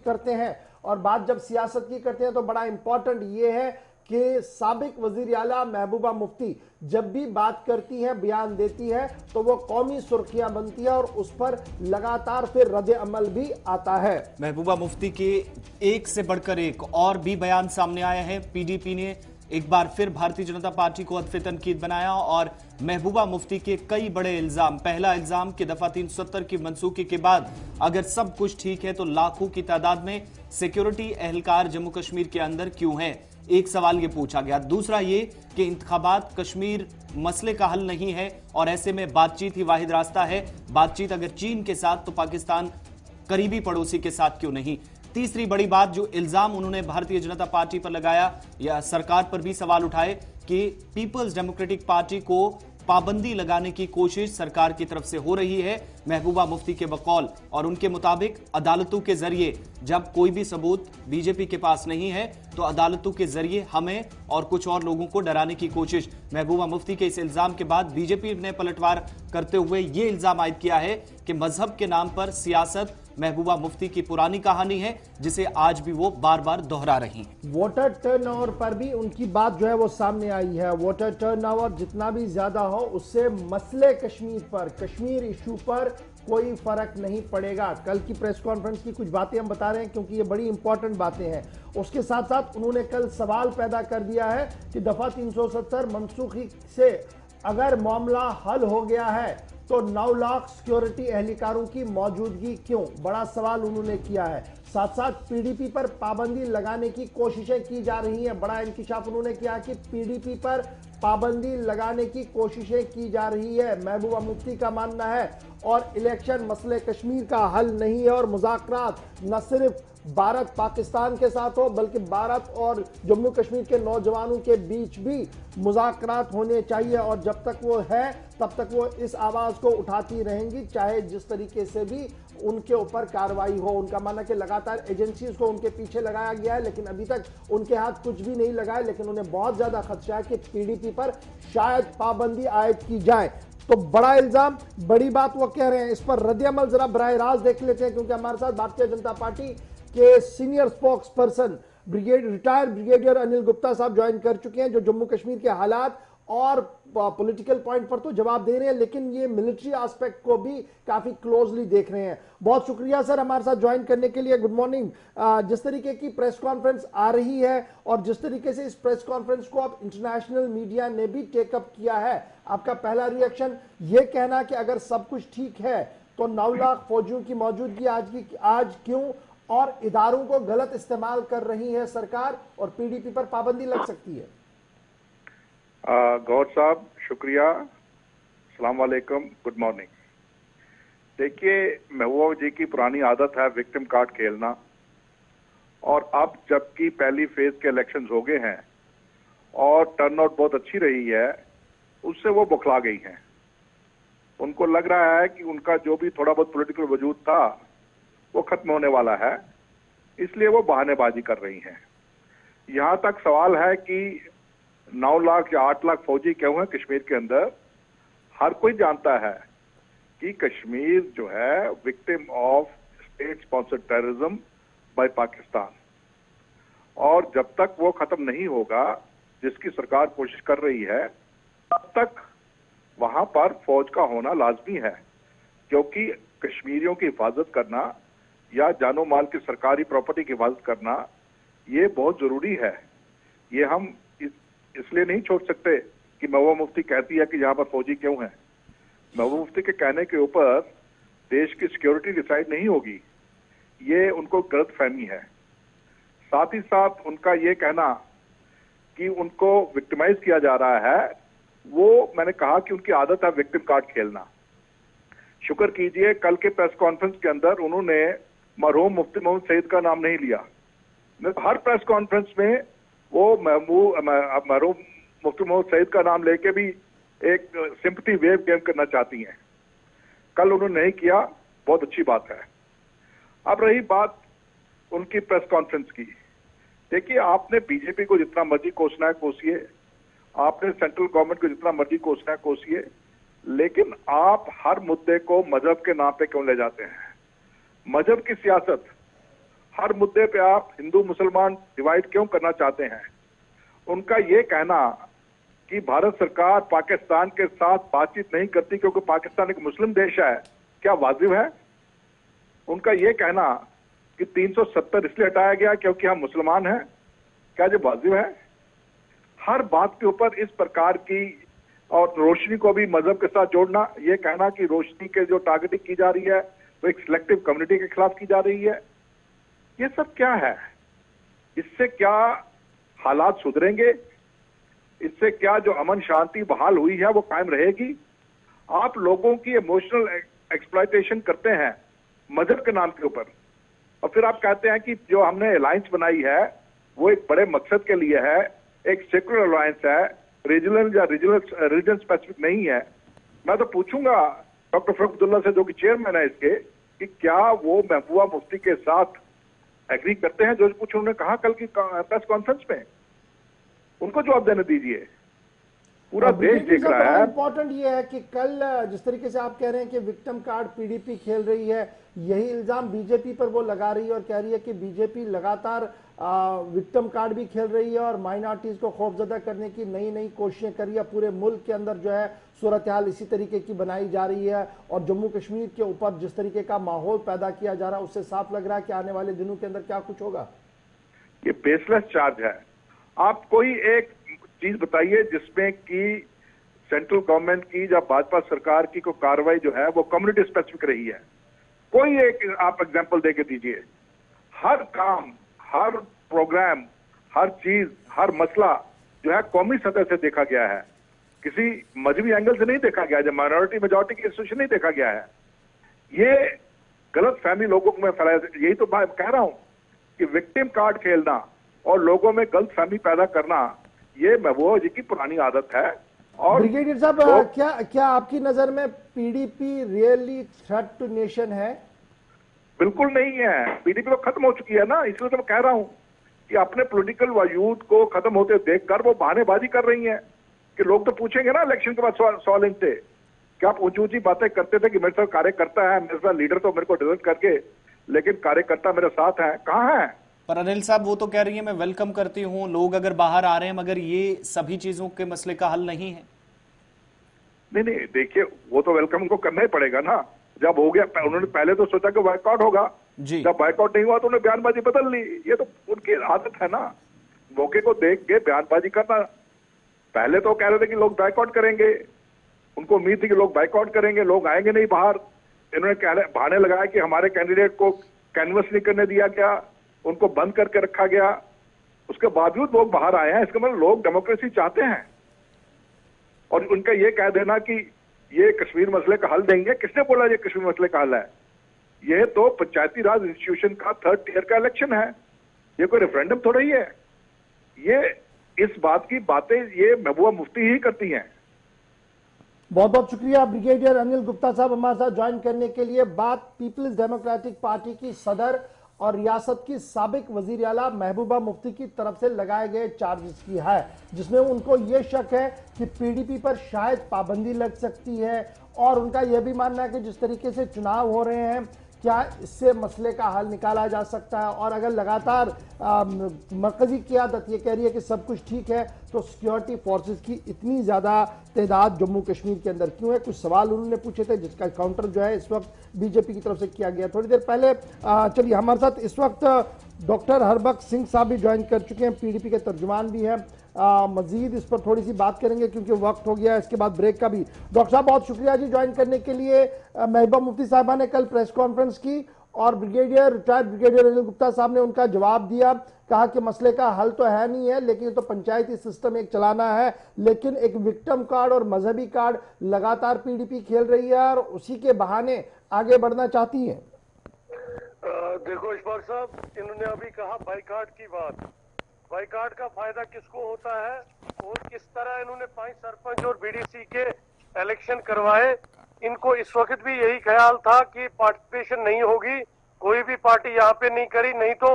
करते हैं और बात जब सियासत की करते हैं तो बड़ा इंपॉर्टेंट ये है कि साबिक वजीर आला महबूबा मुफ्ती जब भी बात करती है, बयान देती है, तो वो कौमी सुर्खियां बनती है और उस पर लगातार फिर रद्द अमल भी आता है। महबूबा मुफ्ती के एक से बढ़कर एक और भी बयान सामने आया है। पीडीपी ने एक बार फिर भारतीय जनता पार्टी को हदफ तनकीद बनाया और महबूबा मुफ्ती के कई बड़े इल्जाम। पहला इल्जाम कि दफा 370 की मंसूखी के बाद अगर सब कुछ ठीक है तो लाखों की तादाद में सिक्योरिटी एहलकार जम्मू कश्मीर के अंदर क्यों हैं, एक सवाल ये पूछा गया। दूसरा ये कि इंतखाबात कश्मीर मसले का हल नहीं है और ऐसे में बातचीत ही वाहिद रास्ता है। बातचीत अगर चीन के साथ तो पाकिस्तान करीबी पड़ोसी के साथ क्यों नहीं। तीसरी बड़ी बात जो इल्जाम उन्होंने भारतीय जनता पार्टी पर लगाया या सरकार पर भी सवाल उठाए कि पीपल्स डेमोक्रेटिक पार्टी को पाबंदी लगाने की कोशिश सरकार की तरफ से हो रही है। महबूबा मुफ्ती के बकौल और उनके मुताबिक अदालतों के जरिए जब कोई भी सबूत बीजेपी के पास नहीं है तो अदालतों के जरिए हमें और कुछ और लोगों को डराने की कोशिश। महबूबा मुफ्ती के इस इल्जाम के बाद बीजेपी ने पलटवार करते हुए यह इल्जाम आयद किया है कि मजहब के नाम पर सियासत महबूबा मुफ्ती की पुरानी कहानी है जिसे आज भी वो बार बार दोहरा रही। वोटर टर्नओवर पर भी उनकी बात जो है वो सामने आई है। वोटर टर्नओवर जितना भी ज्यादा हो उससे मसले कश्मीर पर, कश्मीर इशू पर कोई फर्क नहीं पड़ेगा। कल की प्रेस कॉन्फ्रेंस की कुछ बातें हम बता रहे हैं क्योंकि ये बड़ी इंपॉर्टेंट बातें हैं। उसके साथ साथ उन्होंने कल सवाल पैदा कर दिया है कि दफा 370 मनसूखी से अगर मामला हल हो गया है तो 9 लाख सिक्योरिटी एहलकारों की मौजूदगी क्यों, बड़ा सवाल उन्होंने किया है। साथ साथ पीडीपी पर पाबंदी लगाने की कोशिशें की जा रही हैं। बड़ा इंकिशाफ उन्होंने किया कि पीडीपी पर पाबंदी लगाने की कोशिशें की जा रही है। महबूबा मुफ्ती का मानना है और इलेक्शन मसले कश्मीर का हल नहीं है और मुज़ाकरात न सिर्फ भारत पाकिस्तान के साथ हो बल्कि भारत और जम्मू कश्मीर के नौजवानों के बीच भी मुज़ाकरात होने चाहिए और जब तक वो है तब तक वो इस आवाज को उठाती रहेंगी, चाहे जिस तरीके से भी उनके ऊपर कार्रवाई हो। उनका मानना कि लगातार एजेंसीज को उनके पीछे लगाया गया है लेकिन अभी तक उनके हाथ कुछ भी नहीं लगा है, लेकिन उन्हें बहुत ज्यादा खदशा है कि पीडीपी पर शायद पाबंदी आयद की जाए। तो बड़ा इल्जाम, बड़ी बात वो कह रहे हैं, इस पर रद्द-ए-अमल जरा बराह रास्त देख लेते हैं क्योंकि हमारे साथ भारतीय जनता पार्टी के senior spokes person retired brigadier Anil Gupta साहब ज्वाइन कर चुके हैं जो जम्मू कश्मीर के हालात और पॉलिटिकल पॉइंट पर तो जवाब दे रहे हैं लेकिन ये मिलिट्री एस्पेक्ट को भी काफी क्लोजली देख रहे हैं। बहुत शुक्रिया सर हमारे साथ ज्वाइन करने के लिए। Good morning. जिस तरीके की प्रेस कॉन्फ्रेंस आ रही है और जिस तरीके से इस प्रेस कॉन्फ्रेंस को अब इंटरनेशनल मीडिया ने भी टेकअप किया है, आपका पहला रिएक्शन ये कहना कि अगर सब कुछ ठीक है तो 9 लाख फौजियों की मौजूदगी आज क्यों और इदारों को गलत इस्तेमाल कर रही है सरकार और पीडीपी पर पाबंदी लग सकती है। गौर साहब शुक्रिया, अस्सलाम वालेकुम, गुड मॉर्निंग। देखिए, महबूबा जी की पुरानी आदत है विक्टिम कार्ड खेलना और अब जबकि पहली फेज के इलेक्शंस हो गए हैं और टर्नआउट बहुत अच्छी रही है, उससे वो बौखला गई हैं। उनको लग रहा है कि उनका जो भी थोड़ा बहुत पॉलिटिकल वजूद था वो खत्म होने वाला है, इसलिए वो बहानेबाजी कर रही हैं। यहां तक सवाल है कि 9 लाख या 8 लाख फौजी क्यों हैं कश्मीर के अंदर। हर कोई जानता है कि कश्मीर जो है victim of state sponsored terrorism by Pakistan और जब तक वो खत्म नहीं होगा, जिसकी सरकार कोशिश कर रही है, तब तक वहां पर फौज का होना लाजमी है क्योंकि कश्मीरियों की हिफाजत करना या जानो माल की सरकारी प्रॉपर्टी की हिफाजत करना ये बहुत जरूरी है। ये हम इसलिए नहीं छोड़ सकते कि महबूबा मुफ्ती कहती है कि यहाँ पर फौजी क्यों हैं। महबूबा मुफ्ती के कहने के ऊपर देश की सिक्योरिटी डिसाइड नहीं होगी, ये उनको गलत फहमी है। साथ ही साथ उनका ये कहना कि उनको विक्टिमाइज किया जा रहा है, वो मैंने कहा कि उनकी आदत है विक्टिम कार्ड खेलना। शुक्र कीजिए कल के प्रेस कॉन्फ्रेंस के अंदर उन्होंने मरहूम मुफ्ती मोहम्मद सईद का नाम नहीं लिया। हर प्रेस कॉन्फ्रेंस में वो मरहूम मुफ्ती मोहम्मद सईद का नाम लेके भी एक सिंपैथी वेव गेम करना चाहती हैं। कल उन्होंने नहीं किया, बहुत अच्छी बात है। अब रही बात उनकी प्रेस कॉन्फ्रेंस की, देखिए आपने बीजेपी को जितना मर्जी कोसना है कोसिए, आपने सेंट्रल गवर्नमेंट को जितना मर्जी कोसना है कोसिए, लेकिन आप हर मुद्दे को मजहब के नाम पे क्यों ले जाते हैं। मजहब की सियासत हर मुद्दे पे आप हिंदू मुसलमान डिवाइड क्यों करना चाहते हैं? उनका ये कहना कि भारत सरकार पाकिस्तान के साथ बातचीत नहीं करती क्योंकि पाकिस्तान एक मुस्लिम देश है, क्या वाजिब है? उनका ये कहना कि 370 इसलिए हटाया गया क्योंकि हम मुसलमान हैं, क्या ये वाजिब है? हर बात के ऊपर इस प्रकार की, और रोशनी को भी मजहब के साथ जोड़ना, ये कहना कि रोशनी के जो टारगेटिंग की जा रही है वो एक सिलेक्टिव कम्युनिटी के खिलाफ की जा रही है, ये सब क्या है? इससे क्या हालात सुधरेंगे? इससे क्या जो अमन शांति बहाल हुई है वो कायम रहेगी? आप लोगों की इमोशनल एक्सप्लॉयटेशन करते हैं मजहब के नाम के ऊपर, और फिर आप कहते हैं कि जो हमने अलायंस बनाई है वो एक बड़े मकसद के लिए है, एक सेकुलर अलायंस है, रीजनल या रीजन स्पेसिफिक नहीं है। मैं तो पूछूंगा डॉक्टर फरूक अब्दुल्ला से, जो कि चेयरमैन है इसके, कि क्या वो महबूबा मुफ्ती के साथ एग्री करते हैं जो कुछ उन्होंने कहा कल की प्रेस कॉन्फ्रेंस में? उनको जवाब देने दीजिए, पूरा देश देख रहा है। इंपॉर्टेंट ये है कि कल जिस तरीके से आप कह रहे हैं कि विक्टिम कार्ड पीडीपी खेल रही है, यही इल्जाम बीजेपी पर वो लगा रही है और कह रही है कि बीजेपी लगातार विक्टिम कार्ड भी खेल रही है और माइनॉरिटीज को खौफजदा करने की नई नई कोशिशें कर रही है। पूरे मुल्क के अंदर जो है सूरत हाल इसी तरीके की बनाई जा रही है और जम्मू कश्मीर के ऊपर जिस तरीके का माहौल पैदा किया जा रहा है उससे साफ लग रहा है कि आने वाले दिनों के अंदर क्या कुछ होगा। ये बेसलेस चार्ज है। आप कोई एक चीज बताइए जिसमें कि सेंट्रल गवर्नमेंट की या भाजपा सरकार की कोई कार्रवाई जो है वो कम्युनिटी स्पेसिफिक रही है। कोई एक आप एग्जांपल देके दीजिए। हर काम, हर प्रोग्राम, हर चीज, हर मसला जो है कौमी सतह से देखा गया है, किसी मजहबी एंगल से नहीं देखा गया, जब माइनॉरिटी मेजॉरिटी की सिचुएशन नहीं देखा गया है। ये गलत फहमी लोगों में फैलाया। यही तो मैं कह रहा हूं कि विक्टिम कार्ड खेलना और लोगों में गलत फहमी पैदा करना, ये महबूबा जी की पुरानी आदत है। और ब्रिगेडियर साहब, क्या आपकी नजर में PDP really threat to nation है? बिल्कुल नहीं है। पीडीपी तो खत्म हो चुकी है ना, इसलिए तो मैं कह रहा हूं कि अपने पॉलिटिकल वजूद को खत्म होते देखकर वो बहानेबाजी कर रही हैं कि लोग तो पूछेंगे ना इलेक्शन के बाद सवाल इनसे, क्या आप ऊंची ऊंची बातें करते थे कि मेरे साथ कार्यकर्ता है, मेरे साथ लीडर तो मेरे को डिजर्ट करके, लेकिन कार्यकर्ता मेरे साथ है, कहाँ है? पर अनिल साहब वो तो कह रही है मैं वेलकम करती हूं लोग अगर बाहर आ रहे हैं, मगर ये सभी चीजों के मसले का हल नहीं है। नहीं, देखिए वो तो वेलकम उनको करना ही पड़ेगा ना। जब हो गया, उन्होंने पहले तो सोचा कि बायकॉट होगा, जब बायकॉट नहीं हुआ तो उन्होंने बयानबाजी बदल ली। ये तो उनकी आदत है ना, मौके को देख के बयानबाजी करना। पहले तो कह रहे थे कि लोग बायकॉट करेंगे, उनको उम्मीद थी कि लोग बायकॉट करेंगे, लोग आएंगे नहीं बाहर। इन्होंने बहाने लगाया कि हमारे कैंडिडेट को कैनवस नहीं करने दिया गया, उनको बंद करके रखा गया, उसके बावजूद लोग बाहर आए हैं। इसका मतलब लोग डेमोक्रेसी चाहते हैं। और उनका ये कह देना कि ये कश्मीर मसले का हल देंगे, किसने बोला ये कश्मीर मसले का हल है? ये तो पंचायती राज इंस्टीट्यूशन का 3rd टियर का इलेक्शन है, ये कोई रेफरेंडम थोड़ा ही है। ये इस बात की बातें ये महबूबा मुफ्ती ही करती हैं। बहुत बहुत शुक्रिया ब्रिगेडियर अनिल गुप्ता साहब हमारे साथ ज्वाइन करने के लिए। बात पीपल्स डेमोक्रेटिक पार्टी की सदर और रियासत की साबिक वजीर आला महबूबा मुफ्ती की तरफ से लगाए गए चार्जेस की है, जिसमें उनको यह शक है कि पीडीपी पर शायद पाबंदी लग सकती है और उनका यह भी मानना है कि जिस तरीके से चुनाव हो रहे हैं क्या इससे मसले का हल निकाला जा सकता है। और अगर लगातार मरकजी क़यादत ये कह रही है कि सब कुछ ठीक है, तो सिक्योरिटी फोर्सेस की इतनी ज़्यादा तादाद जम्मू कश्मीर के अंदर क्यों है? कुछ सवाल उन्होंने पूछे थे जिसका काउंटर जो है इस वक्त बीजेपी की तरफ से किया गया थोड़ी देर पहले। चलिए, हमारे साथ इस वक्त डॉक्टर हरबख्श सिंह साहब भी ज्वाइन कर चुके हैं, पीडीपी के तर्जुमान भी हैं। मजीद इस पर थोड़ी सी बात करेंगे क्योंकि वक्त हो गया है, इसके बाद ब्रेक का भी। डॉक्टर साहब बहुत शुक्रिया जी ज्वाइन करने के लिए। महबूबा मुफ्ती साहिबा ने कल प्रेस कॉन्फ्रेंस की और रिटायर्ड ब्रिगेडियर अनिल गुप्ता साहब ने उनका जवाब दिया, कहा कि मसले का हल तो है नहीं है, लेकिन तो पंचायती सिस्टम एक चलाना है, लेकिन एक विक्टिम कार्ड और मजहबी कार्ड लगातार पीडीपी खेल रही है और उसी के बहाने आगे बढ़ना चाहती है। देखो इशफाक साहब, इन्होंने अभी कहा बाइकाट की बात। बाइकाट का फायदा किसको होता है और किस तरह इन्होंने 5 सरपंच और बीडीसी के इलेक्शन करवाए। इनको इस वक्त भी यही ख्याल था कि पार्टिसिपेशन नहीं होगी, कोई भी पार्टी यहाँ पे नहीं करी। नहीं तो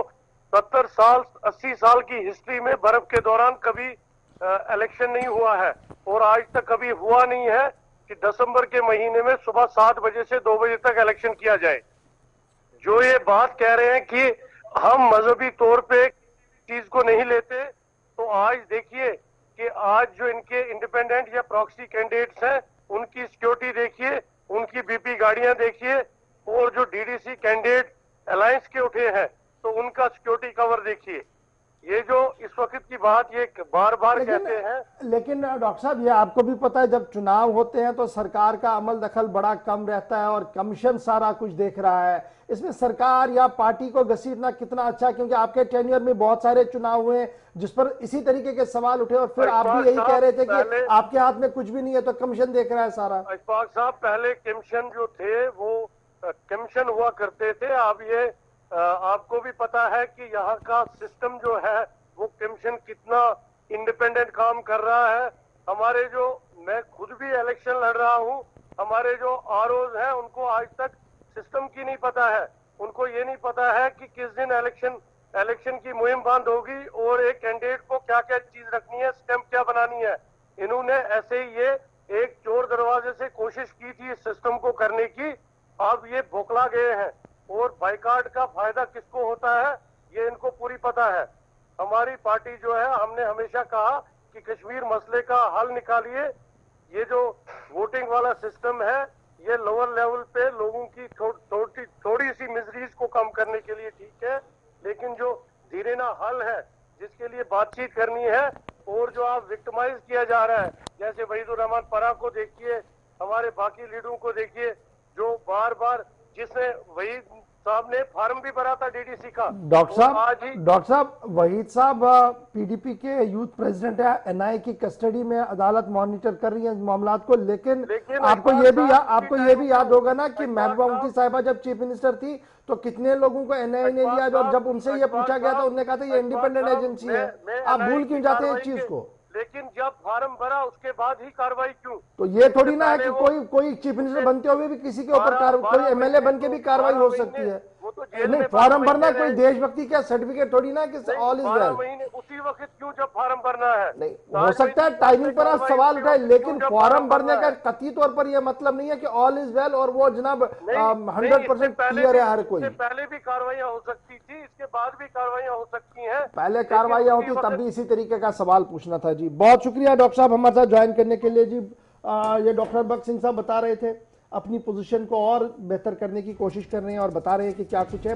70 साल 80 साल की हिस्ट्री में बर्फ के दौरान कभी इलेक्शन नहीं हुआ है और आज तक कभी हुआ नहीं है कि दिसंबर के महीने में सुबह 7 बजे से 2 बजे तक इलेक्शन किया जाए। जो ये बात कह रहे हैं कि हम मजहबी तौर पे चीज को नहीं लेते, तो आज देखिए कि आज जो इनके इंडिपेंडेंट या प्रॉक्सी कैंडिडेट्स हैं उनकी सिक्योरिटी देखिए, उनकी बीपी गाड़ियां देखिए, और जो डीडीसी कैंडिडेट अलायंस के उठे हैं तो उनका सिक्योरिटी कवर देखिए। ये जो इस वक्त की बात ये बार बार कहते हैं, लेकिन डॉक्टर साहब ये आपको भी पता है जब चुनाव होते हैं तो सरकार का अमल दखल बड़ा कम रहता है और कमीशन सारा कुछ देख रहा है। इसमें सरकार या पार्टी को घसीटना कितना अच्छा है, क्योंकि आपके टेन्योर में बहुत सारे चुनाव हुए जिस पर इसी तरीके के सवाल उठे और फिर आप भी यही कह रहे थे कि आपके हाथ में कुछ भी नहीं है तो कमीशन देख रहा है सारा। अशफाक साहब, पहले कमीशन जो थे वो कमीशन हुआ करते थे। अब ये आपको भी पता है कि यहाँ का सिस्टम जो है वो कमीशन कितना इंडिपेंडेंट काम कर रहा है। हमारे जो, मैं खुद भी इलेक्शन लड़ रहा हूँ, हमारे जो आरओज हैं उनको आज तक सिस्टम की नहीं पता है। उनको ये नहीं पता है कि किस दिन इलेक्शन की मुहिम बंद होगी और एक कैंडिडेट को क्या क्या चीज रखनी है, स्टैंप क्या बनानी है। इन्होंने ऐसे ही ये एक चोर दरवाजे से कोशिश की थी इस सिस्टम को करने की, अब ये बौखला गए हैं। और बाइकाट का फायदा किसको होता है ये इनको पूरी पता है। हमारी पार्टी जो है, हमने हमेशा कहा कि कश्मीर मसले का हल निकालिए। ये जो वोटिंग वाला सिस्टम है ये लोअर लेवल पे लोगों की थोड़ी सी मिजरीज को कम करने के लिए ठीक है, लेकिन जो धीरे ना हल है जिसके लिए बातचीत करनी है, और जो आप विक्टिमाइज किया जा रहा है, जैसे वहीदुर रहमान परा को देखिए, हमारे बाकी लीडरों को देखिए, जो बार बार, जिसने वहीद साहब ने फार्म भी भरा था डीडीसी का। डॉक्टर साहब वहीद साहब पीडीपी के यूथ प्रेसिडेंट है, एनआईए की कस्टडी में अदालत मॉनिटर कर रही है मामला को। लेकिन आपको ये भी याद होगा ना कि महबूबा मुफ्ती साहिबा जब चीफ मिनिस्टर थी तो कितने लोगों को एनआईए ने लिया, और जब उनसे ये पूछा गया था उन्होंने कहा था ये इंडिपेंडेंट एजेंसी है। आप भूल क्यों जाते हैं इस चीज को? लेकिन जब फार्म भरा उसके बाद ही कार्रवाई क्यों? तो ये थोड़ी ना है कि कोई चीफ मिनिस्टर बनते हुए भी किसी के ऊपर कोई एमएलए बन के भी कार्रवाई हो सकती है। नहीं, फॉर्म भरना कोई देशभक्ति का सर्टिफिकेट थोड़ी ना कि ऑल इज वेल। उसी वक्त क्यों जब फॉर्म भरना है? नहीं, हो सकता है टाइमिंग पर आप सवाल उठाए, लेकिन फॉर्म भरने का कथित तौर पर यह मतलब नहीं है कि ऑल इज वेल और वो जनाब 100% क्लियर है हर कोई। पहले भी कार्रवाइयां हो सकती थी, इसके बाद भी कार्रवाइयां हो सकती हैं। पहले कार्रवाइयां होती तब भी इसी तरीके का सवाल पूछना था जी। बहुत शुक्रिया डॉक्टर साहब हमारे साथ ज्वाइन करने के लिए जी। ये डॉक्टर भगत सिंह साहब बता रहे थे अपनी पोजीशन को और बेहतर करने की कोशिश कर रहे हैं और बता रहे हैं कि क्या कुछ है।